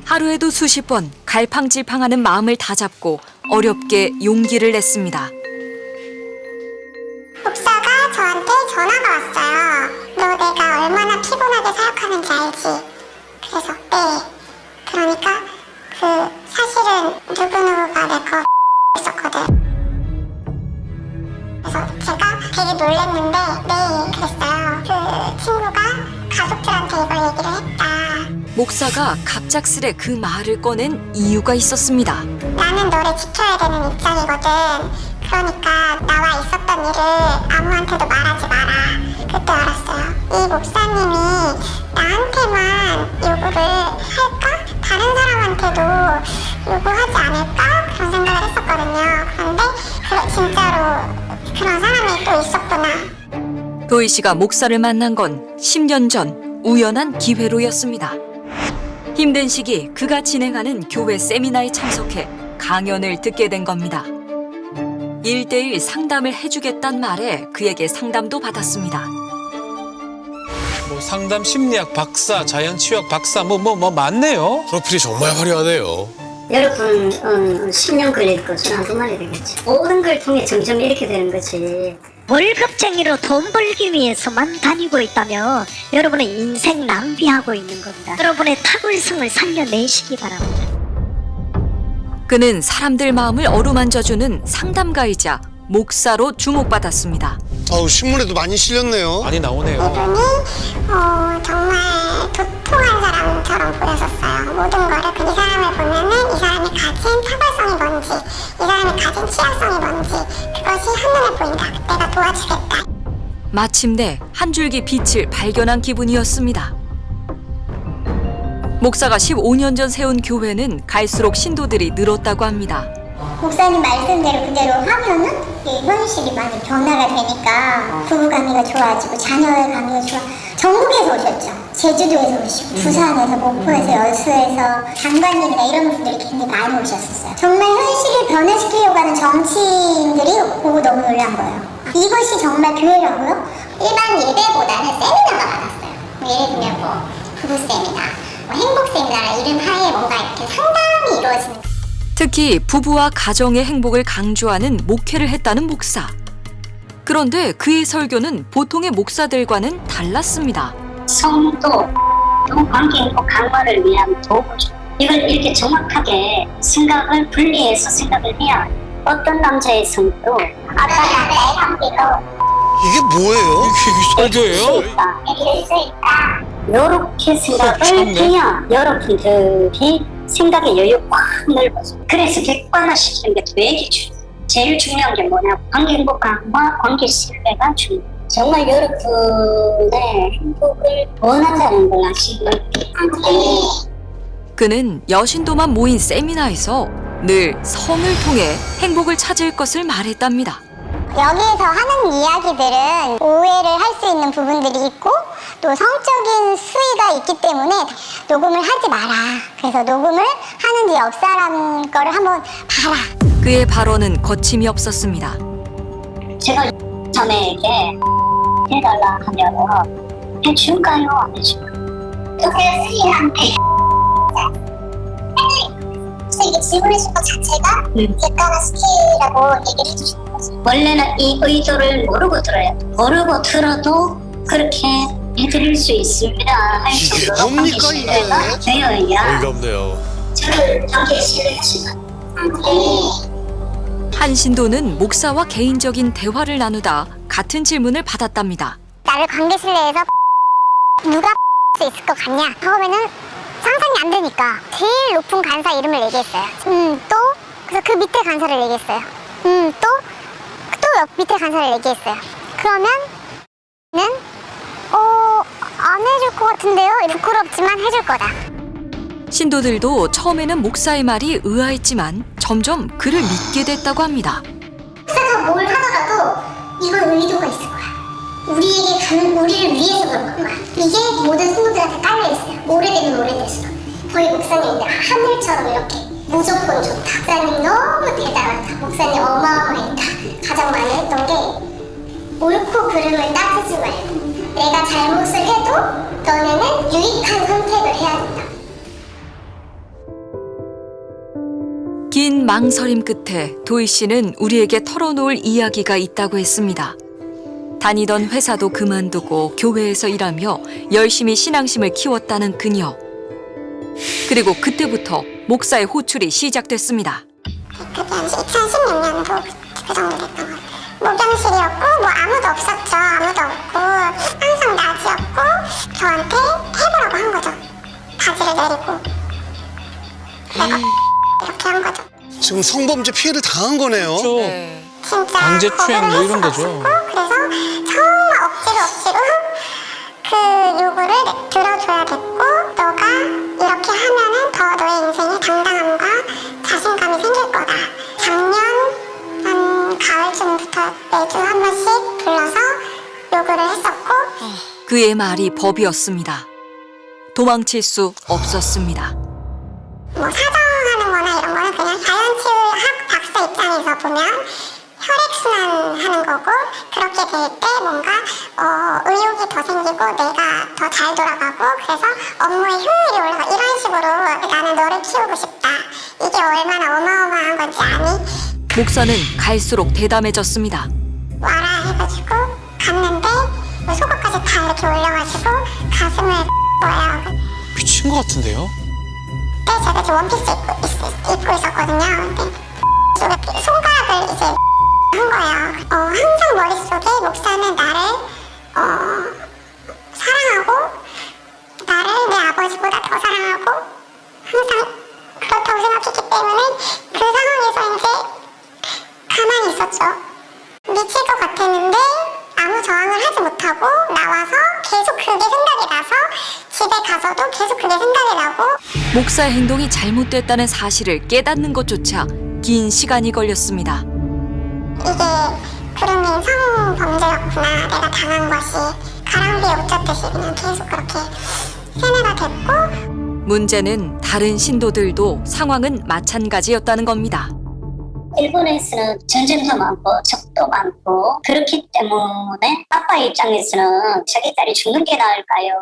하루에도 수십 번 갈팡질팡하는 마음을 다잡고 어렵게 용기를 냈습니다. 목사가 저한테 전화가 왔어요. 너 내가 얼마나 피곤하게 사역하는지 알지? 그래서 네. 그러니까 사실은 누구누구가 내 거 있었거든. 그래서 제가 되게 놀랐는데 네 그랬어요. 그 친구가 가족들한테 이걸 얘기를 했다. 목사가 갑작스레 그 말을 꺼낸 이유가 있었습니다. 나는 너를 지켜야 되는 입장이거든. 그러니까 나와 있었던 일을 아무한테도 말하지 마라. 그때 알았어요. 이 목사님이 나한테만 요구를 할까? 다른 사람한테도 요구하지 않을까? 그런 생각을 했었거든요. 그런데 진짜로 그런 사람이 또 있었구나. 도희 씨가 목사를 만난 건 10년 전 우연한 기회로였습니다. 힘든 시기 그가 진행하는 교회 세미나에 참석해 강연을 듣게 된 겁니다. 1대1 상담을 해주겠단 말에 그에게 상담도 받았습니다. 뭐 상담 심리학 박사, 자연치유학 박사 뭐 많네요. 프로필이 정말 화려하네요. 여러분 10년 걸릴 것은 한두 마리 되겠지. 모든 걸 통해 점점 이렇게 되는 거지. 월급쟁이로 돈 벌기 위해서만 다니고 있다며 여러분은 인생 낭비하고 있는 겁니다. 여러분의 탁월성을 살려내시기 바랍니다. 그는 사람들 마음을 어루만져주는 상담가이자 목사로 주목받았습니다. 신문에도 많이 실렸네요. 많이 나오네요. 이분이 정말 도통한 사람처럼 보였었어요. 모든 거를 이 사람을 보면은 이 사람이 가진 탁월성이 뭔지, 이 사람이 가진 취약성이 뭔지 그것이 한눈에 보인다. 내가 도와주겠다. 마침내 한 줄기 빛을 발견한 기분이었습니다. 목사가 15년 전 세운 교회는 갈수록 신도들이 늘었다고 합니다. 목사님 말씀대로 그대로 하면은 현실이 많이 변화가 되니까 부부관계가 좋아지고 자녀의 관계가 좋아. 전국에서 오셨죠. 제주도에서 오시고 부산에서 목포에서 여수에서 장관님이나 이런 분들이 굉장히 많이 오셨었어요. 정말 현실을 변화시키려고 하는 정치인들이 보고 너무 놀란 거예요. 이것이 정말 교회라고요? 일반 예배보다는 세미나가 많았어요. 예를 들면 부부 세미나, 행복 세미나 이름 하에 뭔가 이렇게 상담이 이루어지는. 특히 부부와 가정의 행복을 강조하는 목회를 했다는 목사. 그런데 그의 설교는 보통의 목사들과는 달랐습니다. 성도 또 관계 행복 강화를 위한 도구죠. 이걸 이렇게 정확하게 생각을 분리해서 생각을 해야 해요. 어떤 남자의 성도 어떤 남자의 성비도 이게 뭐예요? 이게 설교예요? 될수 있다. 이렇게 생각을 해야 여러분들이 생각의 여유가 확 넓어져. 그래서 객관화시키는 게 되게 중요해요. 제일 중요한 게 뭐냐고 관계 행복 강화, 관계 신뢰가 중요해요. 정말 여러분의 행복을 원한다는 걸 아시고 그는 여신도만 모인 세미나에서 늘 성을 통해 행복을 찾을 것을 말했답니다. 여기에서 하는 이야기들은 오해를 할 수 있는 부분들이 있고 또 성적인 수위가 있기 때문에 녹음을 하지 마라. 그래서 녹음을 하는지 옆 사람 거를 한번 봐라. 그의 발언은 거침이 없었습니다. 제가 자매에게 해달라 하면 해줄까요? 안 해줄까요? 그래서 스님한테 이게 질문해준 것 자체가 객관화시키라고 얘기를 해주시는 거죠. 원래는 이 의도를 모르고 들어야 돼. 모르고 들어도 그렇게 해드릴 수 있습니다 할 이게 정도로 뭡니까, 관계 이게? 신뢰가 되어야 어이가 없네요. 저를 관계 신뢰하시는 한 신도는 목사와 개인적인 대화를 나누다 같은 질문을 받았답니다. 나를 관계실내에서 누가 수 있을 것 같냐? 처음에는 상상이 안 되니까 제일 높은 간사 이름을 얘기했어요. 또 그래서 그 밑에 간사를 얘기했어요. 또 옆 밑에 간사를 얘기했어요. 그러면은 안 해줄 것 같은데요? 부끄럽지만 해줄 거다. 신도들도 처음에는 목사의 말이 의아했지만 점점 그를 믿게 됐다고 합니다. 목사가 뭘 하더라도 이건 의도가 있을 거야. 우리를 위해서 그런 거야. 이게 모든 성도들한테 깔려있어요. 오래되면 오래될수록. 거의 목사님들 하늘처럼 이렇게 무조건 좋다. 목사님 너무 대단하다. 목사님 어마어마했다. 가장 많이 했던 게 옳고 그름을 따지지 말고 내가 잘못을 해도 너네는 유익한 선택을 해야 된다. 긴 망설임 끝에 도희 씨는 우리에게 털어놓을 이야기가 있다고 했습니다. 다니던 회사도 그만두고 교회에서 일하며 열심히 신앙심을 키웠다는 그녀. 그리고 그때부터 목사의 호출이 시작됐습니다. 그게 한 2016년도 그 정도 됐던 것 같아요. 목욕실이었고 뭐 아무도 없었죠. 아무도 없고 항상 낮이었고 저한테 해보라고 한 거죠. 바지를 내리고 내가 이렇게 한 거죠. 지금 성범죄 피해를 당한 거네요. 진짜 강제 추행 뭐 이런 거부를 할 거죠. 수가 없었고, 그래서 정말 억지로 그 요구를 들어줘야겠고 너가 이렇게 하면은 더 너의 인생에 당당함과 자신감이 생길 거다. 작년 한 가을쯤부터 매주 한 번씩 불러서 요구를 했었고 그의 말이 법이었습니다. 도망칠 수 없었습니다. 뭐 사정하는 거나 이런 거는 그냥 자연치유학 박사 입장에서 보면 혈액순환하는 거고 그렇게 될 때 뭔가 의욕이 더 생기고 내가 더 잘 돌아가고 그래서 업무의 효율이 올라가 이런 식으로 나는 너를 키우고 싶다. 이게 얼마나 어마어마한 건지 아니? 목사는 갈수록 대담해졌습니다. 와라 해가지고 갔는데 뭐 속옷까지 다 이렇게 올려가지고 가슴을 거예요. 미친 것 같은데요? 그때 제가 지금 원피스 입고 있었거든요. 근데 속에 손가락을 이제 한 거예요. 항상 머릿속에 목사는 나를 사랑하고 나를 내 아버지보다 더 사랑하고 항상 그렇다고 생각했기 때문에 그 상황에서 이제 가만히 있었죠. 미칠 것 같았는데 아무 저항을 하지 못하고 나와서 계속 그게 생각이 나서 집에 가서도 계속 그게 생각이 나고 목사의 행동이 잘못됐다는 사실을 깨닫는 것조차 긴 시간이 걸렸습니다. 이게 그러면 성범죄였구나 내가 당한 것이 가랑비에 옷젖듯이 그냥 계속 그렇게 세뇌가 됐고 문제는 다른 신도들도 상황은 마찬가지였다는 겁니다. 일본에서는 전쟁도 많고 적도 많고 그렇기 때문에 아빠 입장에서는 자기 딸이 죽는 게 나을까요?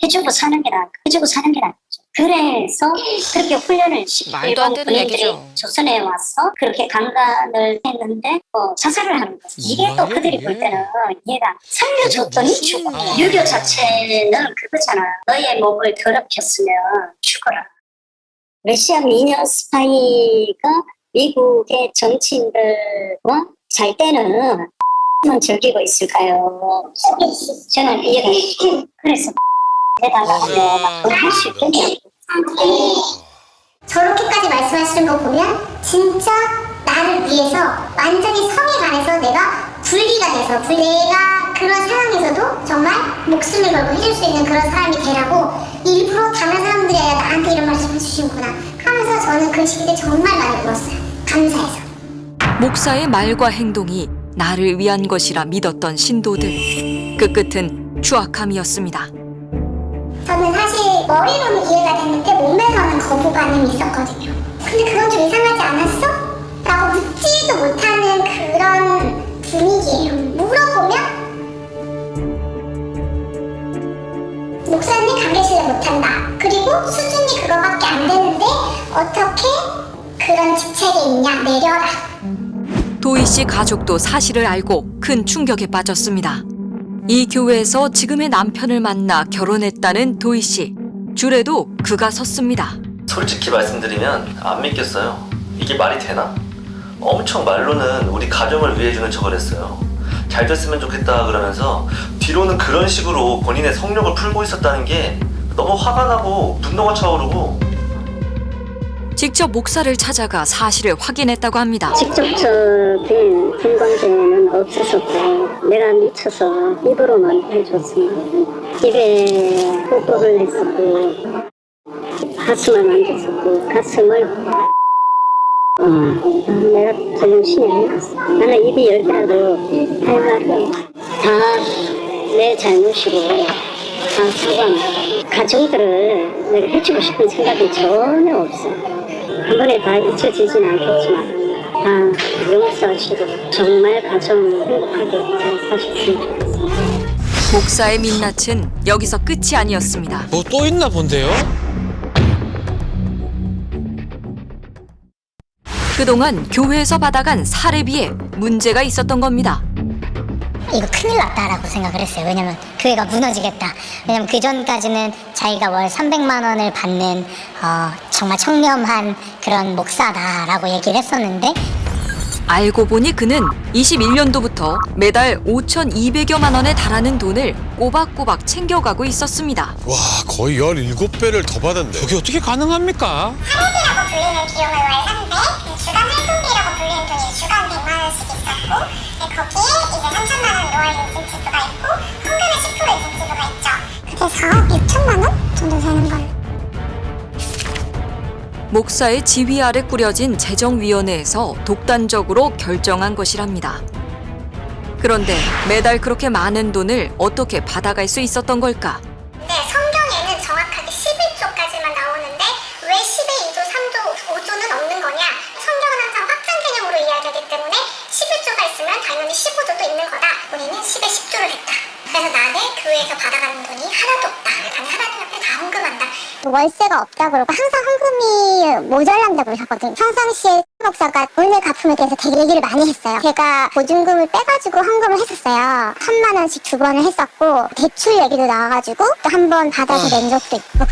해주고 사는 게 나을까요? 해주고 사는 게 나을까요? 그래서 그렇게 훈련을 말도 안 일본 되는 군인들이 얘기죠. 조선에 와서 그렇게 강간을 했는데 자살을 하는 거죠. 이게 또 뭐예요, 그들이 이게? 볼 때는 얘가 살려줬더니 무슨 죽어. 일이야. 유교 자체는 그거잖아. 너의 몸을 더럽혔으면 죽어라. 러시아 미녀 스파이가 미국의 정치인들과 잘 때는 만 즐기고 있을까요? 저는 이해가 안 돼요. 그래서 해달라고 할수 있겠네요. 저렇게까지 말씀하시는 거 보면 진짜 나를 위해서 완전히 성에 관해서 내가 분리가 돼서 내가 그런 상황에서도 정말 목숨을 걸고 해줄 수 있는 그런 사람이 되라고 일부러 다른 사람들이 아니라 나한테 이런 말씀 해주시는구나 하면서 저는 그 시기 때 정말 많이 울었어요. 감사해서. 목사의 말과 행동이 나를 위한 것이라 믿었던 신도들. 그 끝은 추악함이었습니다. 저는 사실 머리로는 이해가 됐는데 몸에서는 거부 반응이 있었거든요. 근데 그건 좀 이상하지 않았어? 라고 묻지도 못하는 그런 분위기예요. 물어보면 목사님 감개실례 못한다. 그리고 수준이 그거밖에 안 되는데 어떻게 그런 직책이 있냐 내려라. 도희 씨 가족도 사실을 알고 큰 충격에 빠졌습니다. 이 교회에서 지금의 남편을 만나 결혼했다는 도희 씨. 줄에도 그가 섰습니다. 솔직히 말씀드리면 안 믿겼어요. 이게 말이 되나? 엄청 말로는 우리 가정을 위해 주는 척을 했어요. 잘 됐으면 좋겠다 그러면서 뒤로는 그런 식으로 본인의 성욕을 풀고 있었다는 게 너무 화가 나고 분노가 차오르고 직접 목사를 찾아가 사실을 확인했다고 합니다. 직접적인 성관계는 없었었고 내가 미쳐서 입으로만 해줬습니다. 입에 뽀뽀를 했었고 가슴을 만졌었고 가슴을 내가 제정신이 아니었어. 나는 입이 열 개라도 할 말이 다 내 잘못이고 다 사과한다. 가정들을 내가 해주고 싶은 생각이 전혀 없어. 한 번에 다 잊혀지진 않겠지만 다 용서하시고 정말 가정 행복하게 잘 사셨으면 좋겠습니다. 목사의 민낯은 여기서 끝이 아니었습니다. 뭐 또 있나 본데요? 그동안 교회에서 받아간 사례비에 문제가 있었던 겁니다. 이거 큰일 났다라고 생각을 했어요. 왜냐면 교회가 무너지겠다. 왜냐면 그 전까지는 자기가 월 300만 원을 받는 정말 청렴한 그런 목사다라고 얘기를 했었는데, 알고 보니 그는 21년도부터 매달 5,200여만 원에 달하는 돈을 꼬박꼬박 챙겨가고 있었습니다. 와, 거의 17배를 더 받았네. 저게 어떻게 가능합니까? 사례비라고 불리는 비용을 월산대, 주간 활동비라고 불리는 돈이 주간 100만 원씩 있었고, 거기에 이제 3천만 원 노월 인센티브가 있고 헌금의 10% 인센티브가 있죠. 그래서 6천만 원 정도 되는 걸로. 목사의 지휘 아래 꾸려진 재정위원회에서 독단적으로 결정한 것이랍니다. 그런데 매달 그렇게 많은 돈을 어떻게 받아갈 수 있었던 걸까? 네, 성경에는 정확하게 11조까지만 나오는데 왜 10의 2조, 3조, 5조는 없는 거냐? 성경은 항상 확장 개념으로 이야기하기 때문에 11조가 있으면 당연히 15조도 있는 거다. 우리는 10에 10조를 했다. 그래서 나는 교회에서 받아가는 돈이 하나도 없다. 나는 하나님 앞에 다 헌금한다. 월세가 없다 그러고 항상 헌금이 모자란다고 그러셨거든요. 평상시에 목사가 오늘 갚음에 대해서 되게 얘기를 많이 했어요. 제가 보증금을 빼가지고 헌금을 했었어요. 1,000만 원씩 2번을 했었고, 대출 얘기도 나와가지고 또 한 번 받아서 낸 적도 있고.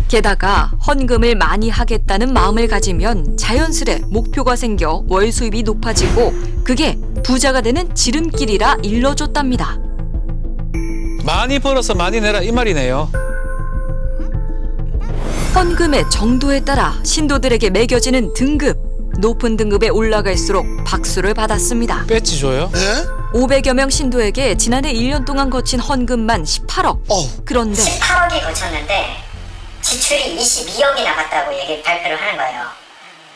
게다가 헌금을 많이 하겠다는 마음을 가지면 자연스레 목표가 생겨 월 수입이 높아지고 그게 부자가 되는 지름길이라 일러줬답니다. 많이 벌어서 많이 내라 이 말이네요. 헌금의 정도에 따라 신도들에게 매겨지는 등급, 높은 등급에 올라갈수록 박수를 받았습니다. 배지 줘요? 네? 500여 명 신도에게 지난해 1년 동안 거친 헌금만 18억. 그런데 18억이 거쳤는데 지출이 22억이 남았다고 발표를 하는 거예요.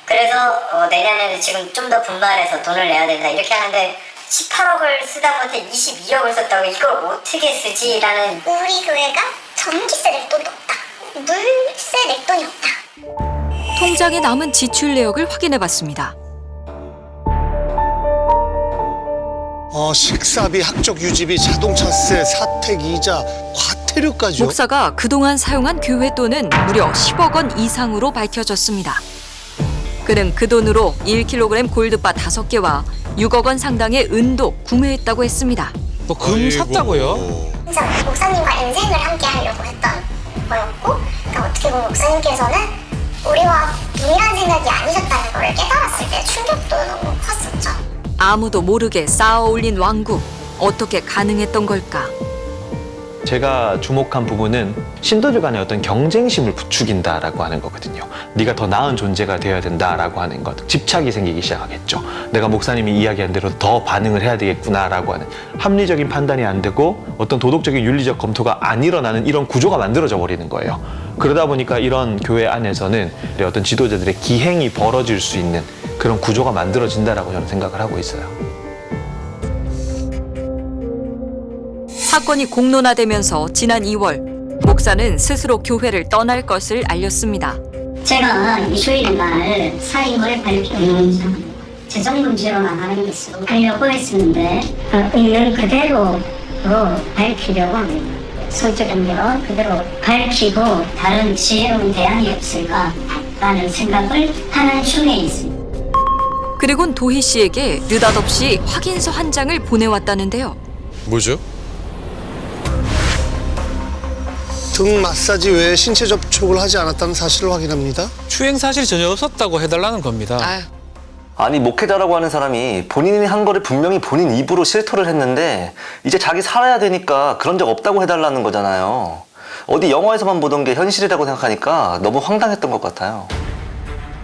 그래서 내년에는 지금 좀 더 분발해서 돈을 내야 된다 이렇게 하는데 18억을 쓰다 못해 22억을 썼다고 이걸 어떻게 쓰지라는. 우리 교회가 전기세 낼 돈도 없다. 물세 낼 돈이 없다. 통장에 남은 지출 내역을 확인해봤습니다. 식사비, 학적 유지비, 자동차세, 사택 이자, 과태료까지요? 목사가 그동안 사용한 교회 돈은 무려 10억 원 이상으로 밝혀졌습니다. 그는 그 돈으로 1kg 골드바 5개와 6억 원 상당의 은도 구매했다고 했습니다. 뭐 금 샀다고요? 진짜 목사님과 인생을 함께 하려고 했던 거였고, 그러니까 어떻게 보면 목사님께서는 우리와 동일한 생각이 아니셨다는 걸 깨달았을 때 충격도 너무 컸었죠. 아무도 모르게 쌓아 올린 왕국, 어떻게 가능했던 걸까? 제가 주목한 부분은 신도들 간의 어떤 경쟁심을 부추긴다라고 하는 거거든요. 네가 더 나은 존재가 되어야 된다라고 하는 것. 집착이 생기기 시작하겠죠. 내가 목사님이 이야기한 대로 더 반응을 해야 되겠구나라고 하는 합리적인 판단이 안 되고 어떤 도덕적인 윤리적 검토가 안 일어나는 이런 구조가 만들어져 버리는 거예요. 그러다 보니까 이런 교회 안에서는 어떤 지도자들의 기행이 벌어질 수 있는 그런 구조가 만들어진다라고 저는 생각을 하고 있어요. 사건이 공론화되면서 지난 2월 목사는 스스로 교회를 떠날 것을 알렸습니다. 제가 이주일 날 사임을 밝히면서 재정 문제로만 하는 것으로 하려고 했었는데 있는 그대로 밝히려고 합니다. 성적인 대로 그대로 밝히고 다른 지혜로운 대안이 없을까라는 생각을 하는 중에 있습니다. 그리곤 도희 씨에게 느닷없이 확인서 한 장을 보내왔다는데요. 뭐죠? 등 마사지 외에 신체 접촉을 하지 않았다는 사실을 확인합니다. 추행 사실이 전혀 없었다고 해달라는 겁니다. 아니 목회자라고 하는 사람이 본인이 한 거를 분명히 본인 입으로 실토를 했는데 이제 자기 살아야 되니까 그런 적 없다고 해달라는 거잖아요. 어디 영화에서만 보던 게 현실이라고 생각하니까 너무 황당했던 것 같아요.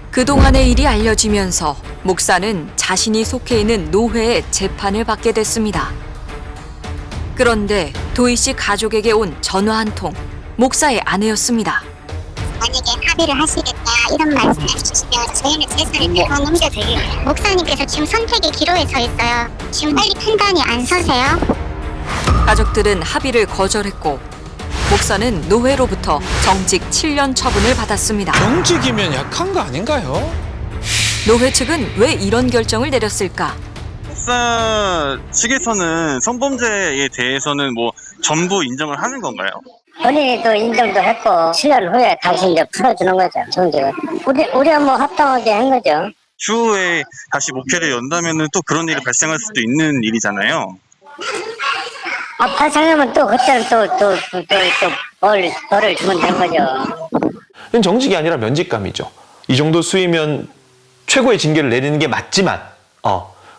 그동안의 일이 알려지면서 목사는 자신이 속해 있는 노회에 재판을 받게 됐습니다. 그런데 도희 씨 가족에게 온 전화 한 통, 목사의 아내였습니다. 만약에 합의를 하시겠다 이런 말씀을 주시면 저희는 재산을 더 넘겨드릴게요. 목사님께서 지금 선택의 기로에 서 있어요. 지금 빨리 판단이 안 서세요? 가족들은 합의를 거절했고 목사는 노회로부터 정직 7년 처분을 받았습니다. 정직이면 약한 거 아닌가요? 노회 측은 왜 이런 결정을 내렸을까? 목사 측에서는 성범죄에 대해서는 뭐 전부 인정을 하는 건가요? 본인도 인정도 했고 7년 후에 다시 이제 풀어주는 거죠. 정직을. 우리가 뭐 합당하게 한 거죠. 추후에 다시 목회를 연다면은 또 그런 일이 발생할 수도 있는 일이잖아요. 발생하면 또 그때는 뭘 벌을 주면 되는 거죠. 이건 정직이 아니라 면직감이죠. 이 정도 수위면 최고의 징계를 내리는 게 맞지만,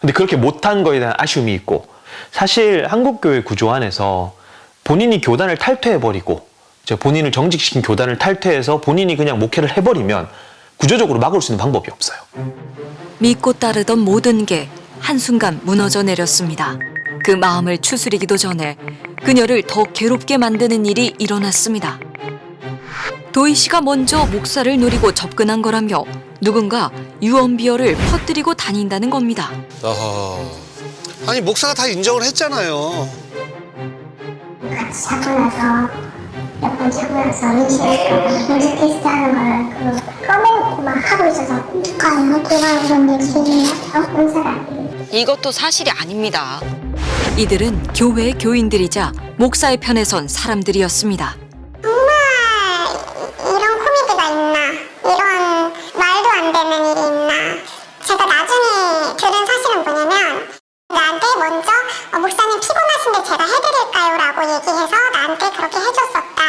근데 그렇게 못한 거에 대한 아쉬움이 있고, 사실 한국교회 구조 안에서 본인이 교단을 탈퇴해버리고, 이제 본인을 정직시킨 교단을 탈퇴해서 본인이 그냥 목회를 해버리면 구조적으로 막을 수 있는 방법이 없어요. 믿고 따르던 모든 게 한순간 무너져 내렸습니다. 그 마음을 추스리기도 전에 그녀를 더 괴롭게 만드는 일이 일어났습니다. 도희 씨가 먼저 목사를 노리고 접근한 거라며 누군가 유언비어를 퍼뜨리고 다닌다는 겁니다. 아니 목사가 다 인정을 했잖아요. 같이 자고 나서 몇 번 자고 나서 음식 테스트 하는 걸 꺼내놓고 막 하고 있어서 과연 그가 그런 얘기냐 그런 사람. 이것도 사실이 아닙니다. 이들은 교회의 교인들이자 목사의 편에 선 사람들이었습니다. 정말 이런 코미디가 있나? 이런 말도 안 되는 일이 있나? 제가 나중에 들은 사실은 뭐냐면 나한테 먼저 목사님 피곤하신데 제가 해드릴까요? 라고 얘기해서 나한테 그렇게 해줬었다.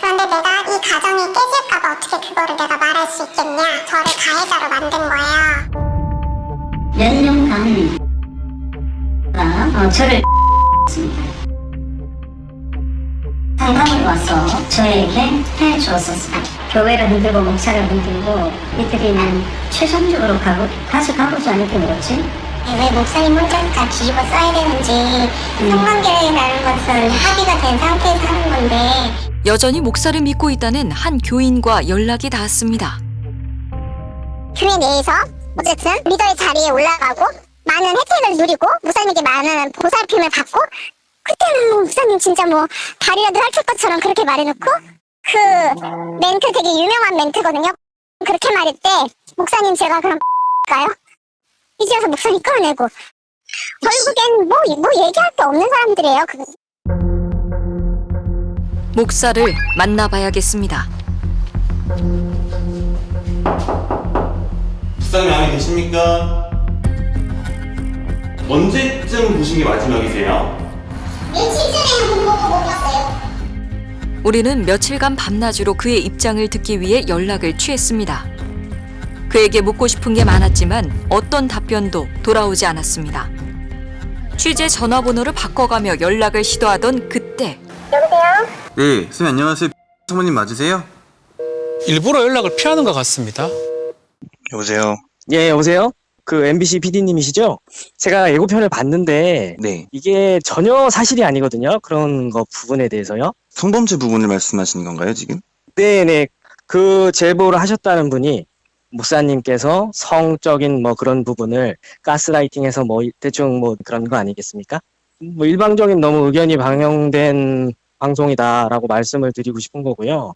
그런데 내가 이 가정이 깨질까봐 어떻게 그거를 내가 말할 수 있겠냐? 저를 가해자로 만든 거예요. 몇 년간 저를 상담을 와서 저에게 해주었었어요. 교회를 흔들고 목사를 흔들고 이들이는 최종적으로 가져가고자 않게 그렇지? 왜 목사님 혼자 다 뒤집어 써야 되는지 성관계라는 것은 합의가 된 상태에서 하는 건데 여전히 목사를 믿고 있다는 한 교인과 연락이 닿았습니다. 교회 내에서 어쨌든 리더의 자리에 올라가고 많은 혜택을 누리고 목사님에게 많은 보살핌을 받고 그때는 뭐 목사님 진짜 뭐 다리라도 핥을 것처럼 그렇게 말해놓고 그 멘트 되게 유명한 멘트거든요. 그렇게 말할 때 목사님 제가 그럼 가요? 이제 와서 목사님 끌어내고 결국엔 뭐 얘기할 게 없는 사람들이에요. 목사를 만나봐야겠습니다. 목사님 안에 계십니까? 언제쯤 보신 게 마지막이세요? 며칠 전에 못 보고 못 봤어요. 우리는 며칠간 밤낮으로 그의 입장을 듣기 위해 연락을 취했습니다. 그에게 묻고 싶은 게 많았지만 어떤 답변도 돌아오지 않았습니다. 취재 전화번호를 바꿔가며 연락을 시도하던 그때 여보세요? 네, 선생님 안녕하세요. 사모님 맞으세요? 일부러 연락을 피하는 것 같습니다. 여보세요. 예, 여보세요? 그 MBC PD님이시죠? 제가 예고편을 봤는데 네. 이게 전혀 사실이 아니거든요. 그런 거 부분에 대해서요. 성범죄 부분을 말씀하시는 건가요, 지금? 네네. 그 제보를 하셨다는 분이 목사님께서 성적인 뭐 그런 부분을 가스라이팅해서 뭐 대충 뭐 그런 거 아니겠습니까? 뭐 일방적인 너무 의견이 반영된 방송이다라고 말씀을 드리고 싶은 거고요.